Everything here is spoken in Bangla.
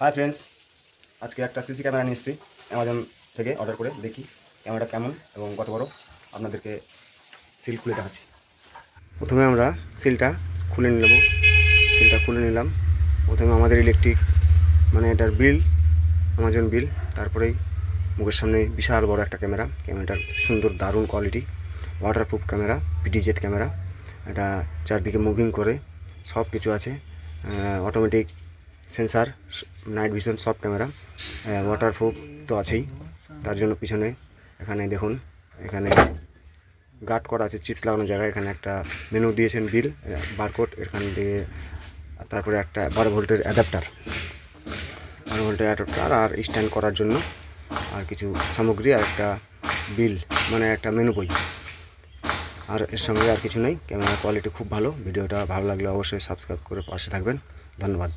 হাই ফ্রেন্ডস, আজকে একটা সিসি ক্যামেরা নিয়ে এসেছি অ্যামাজন থেকে অর্ডার করে। দেখি ক্যামেরাটা কেমন এবং কত বড়, আপনাদেরকে সিল খুলে দেখাচ্ছি। প্রথমে আমরা সিলটা খুলে নেব। সিলটা খুলে নিলাম। প্রথমে আমাদের ইলেকট্রিক মানে এটার বিল, অ্যামাজন বিল। তারপরেই মুখের সামনে বিশাল বড় একটা ক্যামেরা। ক্যামেরাটার সুন্দর দারুণ কোয়ালিটি, ওয়াটারপ্রুফ ক্যামেরা, পিডিজেড ক্যামেরা। এটা চারদিকে মুভিং করে সব কিছু আছে, অটোমেটিক সেন্সার, নাইট ভিশন, সব ক্যামেরা, ওয়াটারপ্রুফ তো আছেই। তার জন্য পিছনে এখানে দেখুন, এখানে গার্ড করা আছে চিপস লাগানোর জায়গায়। এখানে একটা মেনু দিয়েছেন, বিল, বারকোড এখান থেকে। তারপরে একটা 12 ভোল্টের অ্যাডাপ্টার, 12 ভোল্টের অ্যাডাপ্টার আর স্ট্যান্ড করার জন্য আর কিছু সামগ্রী, আর একটা বিল মানে একটা মেনু বই। আর এর সঙ্গে আর কিছু নেই। ক্যামেরার কোয়ালিটি খুব ভালো। ভিডিওটা ভালো লাগলে অবশ্যই সাবস্ক্রাইব করে পাশে থাকবেন। ধন্যবাদ।